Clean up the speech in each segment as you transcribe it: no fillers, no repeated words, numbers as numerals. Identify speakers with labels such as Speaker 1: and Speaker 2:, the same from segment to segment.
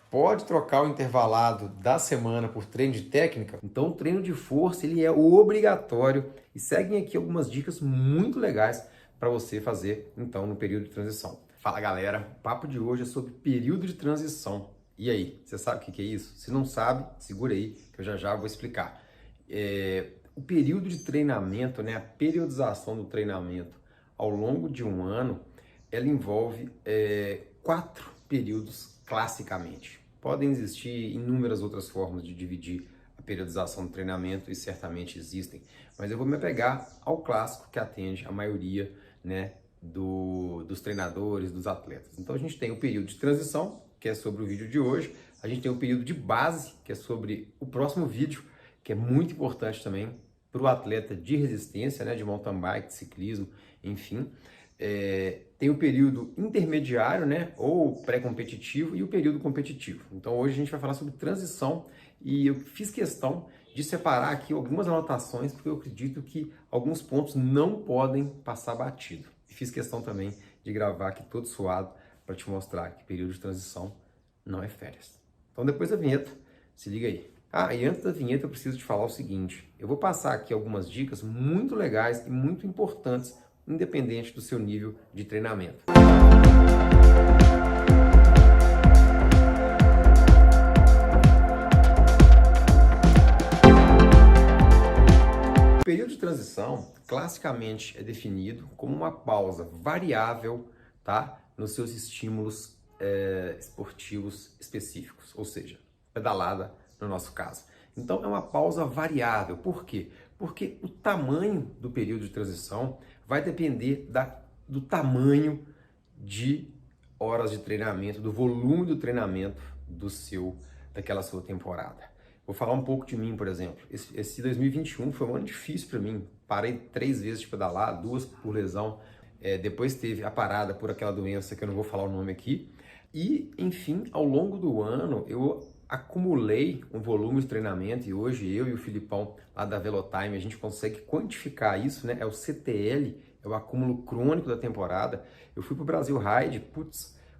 Speaker 1: Pode trocar o intervalado da semana por treino de técnica? Então o treino de força ele é obrigatório e seguem aqui algumas dicas muito legais para você fazer então no período de transição. Fala galera, o papo de hoje é sobre período de transição. E aí, você sabe o que é isso? Se não sabe, segura aí que eu já vou explicar. O período de treinamento, né, a periodização do treinamento ao longo de um ano, ela envolve 4 períodos classicamente. Podem existir inúmeras outras formas de dividir a periodização do treinamento e certamente existem, mas eu vou me apegar ao clássico que atende a maioria, né, dos treinadores, dos atletas. Então a gente tem o período de transição, que é sobre o vídeo de hoje, a gente tem o período de base, que é sobre o próximo vídeo, que é muito importante também para o atleta de resistência, né, de mountain bike, de ciclismo, enfim. Tem o período intermediário, né, ou pré-competitivo, e o período competitivo. Então hoje a gente vai falar sobre transição e eu fiz questão de separar aqui algumas anotações porque eu acredito que alguns pontos não podem passar batido. E fiz questão também de gravar aqui todo suado para te mostrar que período de transição não é férias. Então depois da vinheta, se liga aí. E antes da vinheta eu preciso te falar o seguinte, eu vou passar aqui algumas dicas muito legais e muito importantes, independente do seu nível de treinamento. O período de transição, classicamente, é definido como uma pausa variável, tá, nos seus estímulos esportivos específicos, ou seja, pedalada no nosso caso. Então é uma pausa variável. Por quê? Porque o tamanho do período de transição vai depender do tamanho de horas de treinamento, do volume do treinamento daquela sua temporada. Vou falar um pouco de mim, por exemplo. Esse 2021 foi um ano difícil para mim. Parei 3 vezes de pedalar, 2 por lesão. Depois teve a parada por aquela doença que eu não vou falar o nome aqui. E, enfim, ao longo do ano eu acumulei um volume de treinamento e hoje eu e o Filipão lá da Velotime, a gente consegue quantificar isso, né? É o CTL, é o acúmulo crônico da temporada. Eu fui para o Brasil Ride,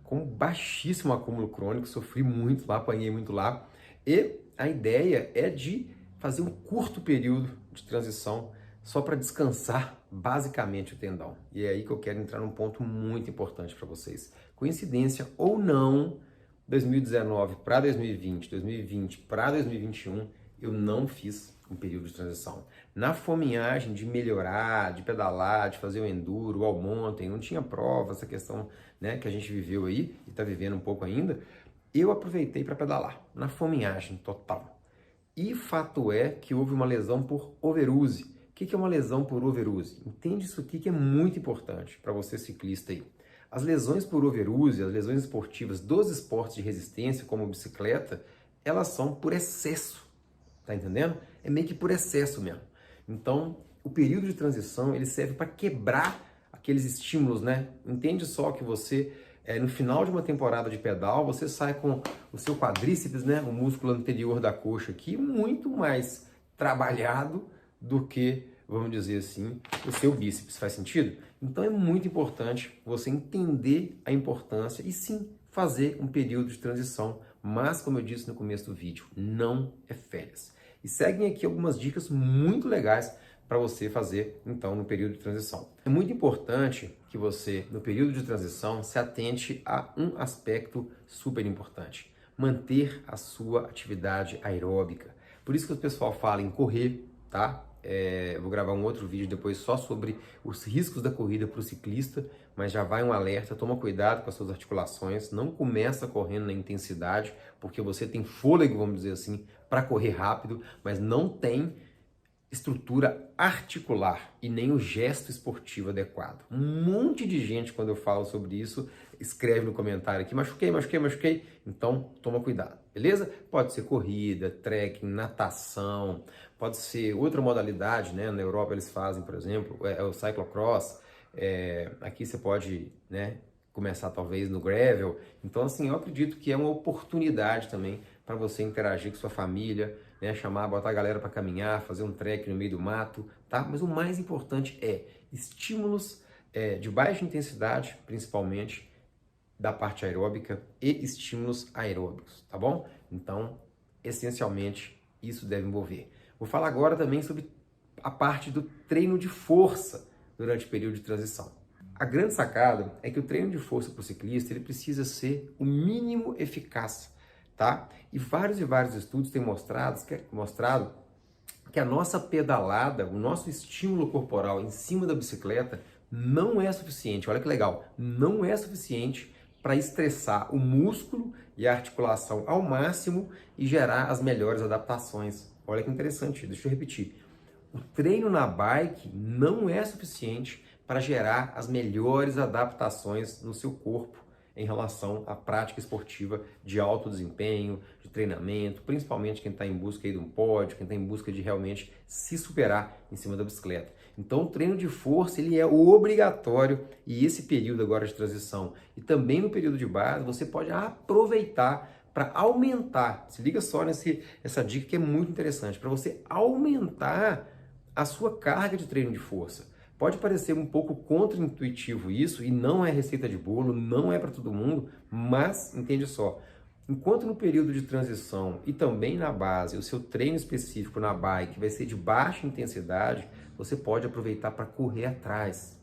Speaker 1: com baixíssimo acúmulo crônico, sofri muito lá, apanhei muito lá. E a ideia é de fazer um curto período de transição só para descansar basicamente o tendão. E é aí que eu quero entrar num ponto muito importante para vocês. Coincidência ou não, 2019 para 2020, 2020 para 2021, eu não fiz um período de transição. Na fominhagem de melhorar, de pedalar, de fazer o enduro, o all mountain, não tinha prova, essa questão, né, que a gente viveu aí e está vivendo um pouco ainda, eu aproveitei para pedalar, na fominhagem total. E fato é que houve uma lesão por overuse. O que é uma lesão por overuse? Entende isso aqui que é muito importante para você ciclista aí. As lesões por overuse, as lesões esportivas dos esportes de resistência, como bicicleta, elas são por excesso, tá entendendo? É meio que por excesso mesmo. Então, o período de transição, ele serve para quebrar aqueles estímulos, né? Entende só que você, no final de uma temporada de pedal, você sai com o seu quadríceps, né? O músculo anterior da coxa aqui, muito mais trabalhado do que, vamos dizer assim, o seu bíceps. Faz sentido? Então é muito importante você entender a importância e sim fazer um período de transição, mas como eu disse no começo do vídeo, não é férias. E seguem aqui algumas dicas muito legais para você fazer então no período de transição. É muito importante que você no período de transição se atente a um aspecto super importante: manter a sua atividade aeróbica. Por isso que o pessoal fala em correr, tá? Vou gravar um outro vídeo depois só sobre os riscos da corrida para o ciclista, mas já vai um alerta, toma cuidado com as suas articulações, não começa correndo na intensidade, porque você tem fôlego, vamos dizer assim, para correr rápido, mas não tem estrutura articular e nem o gesto esportivo adequado. Um monte de gente, quando eu falo sobre isso, escreve no comentário aqui, machuquei. Então, toma cuidado, beleza? Pode ser corrida, trekking, natação, pode ser outra modalidade, né? Na Europa eles fazem, por exemplo, o cyclocross. Aqui você pode, né, começar talvez no gravel. Então, assim, eu acredito que é uma oportunidade também para você interagir com sua família, né, botar a galera para caminhar, fazer um trek no meio do mato, tá? Mas o mais importante é estímulos de baixa intensidade, principalmente, da parte aeróbica e estímulos aeróbicos, tá bom? Então, essencialmente, isso deve envolver. Vou falar agora também sobre a parte do treino de força durante o período de transição. A grande sacada é que o treino de força para o ciclista ele precisa ser o mínimo eficaz, tá? E vários estudos têm mostrado que a nossa pedalada, o nosso estímulo corporal em cima da bicicleta não é suficiente. Olha que legal, não é suficiente para estressar o músculo e a articulação ao máximo e gerar as melhores adaptações. Olha que interessante, deixa eu repetir. O treino na bike não é suficiente para gerar as melhores adaptações no seu corpo em relação à prática esportiva de alto desempenho, de treinamento, principalmente quem está em busca aí de um pódio, quem está em busca de realmente se superar em cima da bicicleta. Então o treino de força ele é obrigatório e esse período agora de transição e também no período de base você pode aproveitar para aumentar, se liga só nessa dica que é muito interessante, para você aumentar a sua carga de treino de força. Pode parecer um pouco contraintuitivo isso, e não é receita de bolo, não é para todo mundo, mas entende só, enquanto no período de transição e também na base, o seu treino específico na bike vai ser de baixa intensidade, você pode aproveitar para correr atrás.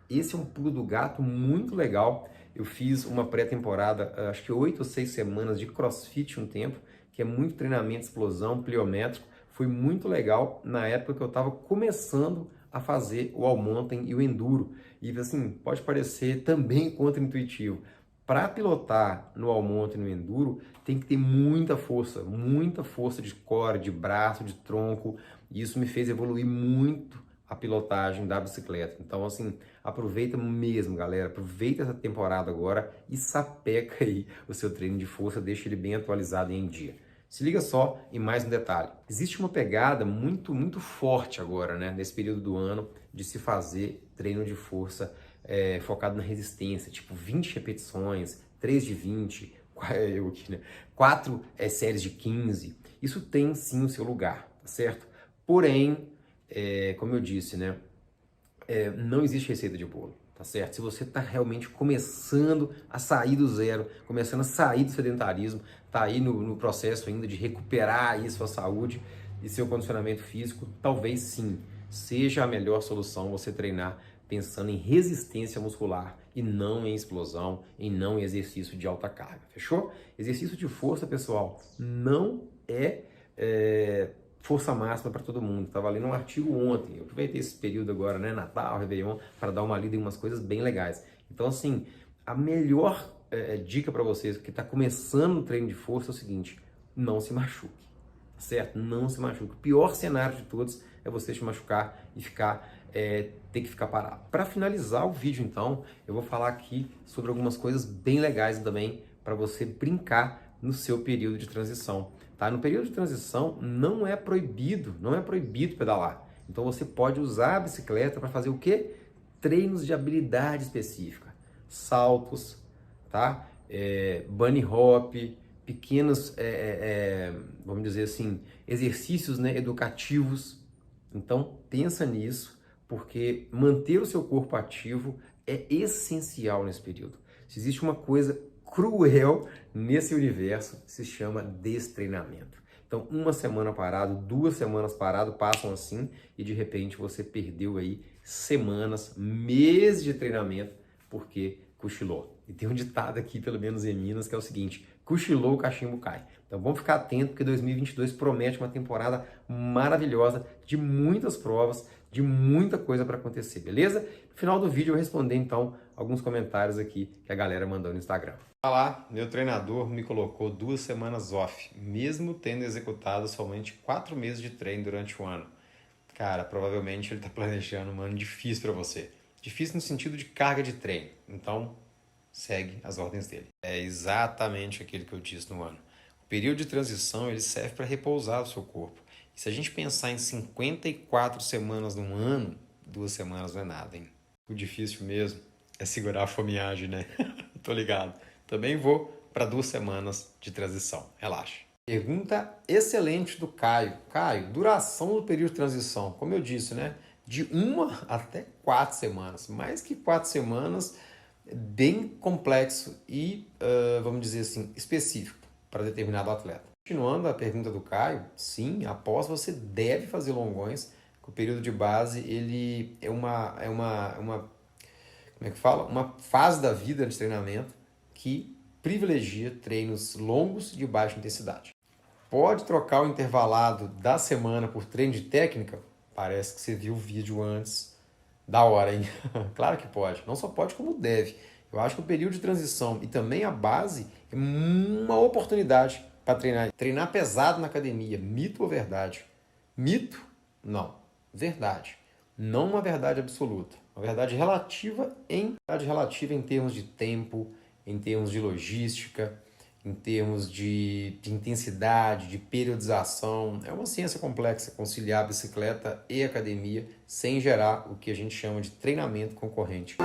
Speaker 1: Esse é um pulo do gato muito legal. Eu fiz uma pré-temporada, acho que 8 ou 6 semanas de CrossFit um tempo, que é muito treinamento, explosão, pliométrico. Foi muito legal na época que eu estava começando a fazer o all mountain e o enduro. E assim, pode parecer também contraintuitivo. Para pilotar no all mountain e no enduro, tem que ter muita força de core, de braço, de tronco. E isso me fez evoluir muito a pilotagem da bicicleta. Então, assim, aproveita mesmo, galera. Aproveita essa temporada agora e sapeca aí o seu treino de força, deixa ele bem atualizado e em dia. Se liga só em mais um detalhe. Existe uma pegada muito forte agora, né, nesse período do ano, de se fazer treino de força focado na resistência, tipo 20 repetições, 3 de 20, 4 séries de 15. Isso tem sim o seu lugar, tá certo? Porém, como eu disse, né, não existe receita de bolo. Tá certo? Se você está realmente começando a sair do zero, começando a sair do sedentarismo, está aí no processo ainda de recuperar aí sua saúde e seu condicionamento físico, talvez sim, seja a melhor solução você treinar pensando em resistência muscular e não em explosão, e não em exercício de alta carga, fechou? Exercício de força, pessoal, não é força máxima para todo mundo. Estava lendo um artigo ontem, eu aproveitei esse período agora, né, Natal, Réveillon, para dar uma lida em umas coisas bem legais. Então, assim, a melhor dica para vocês que está começando o treino de força é o seguinte: não se machuque, certo? Não se machuque. O pior cenário de todos é você se machucar e ter que ficar parado. Para finalizar o vídeo, então, eu vou falar aqui sobre algumas coisas bem legais também para você brincar no seu período de transição. Tá? No período de transição não é proibido pedalar. Então você pode usar a bicicleta para fazer o quê? Treinos de habilidade específica. Saltos, tá? Bunny hop, pequenos, vamos dizer assim, exercícios, né, educativos. Então pensa nisso, porque manter o seu corpo ativo é essencial nesse período. Se existe uma coisa cruel nesse universo, se chama destreinamento. Então, uma semana parado, 2 semanas parado, passam assim e de repente você perdeu aí semanas, meses de treinamento porque cochilou. E tem um ditado aqui, pelo menos em Minas, que é o seguinte: cochilou, o cachimbo cai. Então vamos ficar atento, porque 2022 promete uma temporada maravilhosa, de muitas provas, de muita coisa para acontecer, beleza? No final do vídeo eu responder então alguns comentários aqui que a galera mandou no Instagram. Lá, meu treinador me colocou 2 semanas off, mesmo tendo executado somente 4 meses de treino durante o ano. Cara, provavelmente ele está planejando um ano difícil para você. Difícil no sentido de carga de treino. Então, segue as ordens dele. É exatamente aquilo que eu disse no ano. O período de transição ele serve para repousar o seu corpo. E se a gente pensar em 54 semanas num ano, 2 semanas não é nada, hein? O difícil mesmo é segurar a fomeagem, né? Tô ligado. Também vou para 2 semanas de transição. Relaxa. Pergunta excelente do Caio. Caio, duração do período de transição. Como eu disse, né? De 1 até 4 semanas. Mais que 4 semanas bem complexo e, vamos dizer assim, específico para determinado atleta. Continuando a pergunta do Caio, sim, após você deve fazer longões, que o período de base ele é como é que fala? Uma fase da vida de treinamento que privilegia treinos longos de baixa intensidade. Pode trocar o intervalado da semana por treino de técnica? Parece que você viu o vídeo antes. Da hora, hein? Claro que pode. Não só pode, como deve. Eu acho que o período de transição e também a base é uma oportunidade para treinar. Treinar pesado na academia. Mito ou verdade? Mito? Não. Verdade. Não uma verdade absoluta. Uma verdade relativa em termos de tempo, em termos de logística, em termos de intensidade, de periodização. É uma ciência complexa conciliar bicicleta e academia sem gerar o que a gente chama de treinamento concorrente.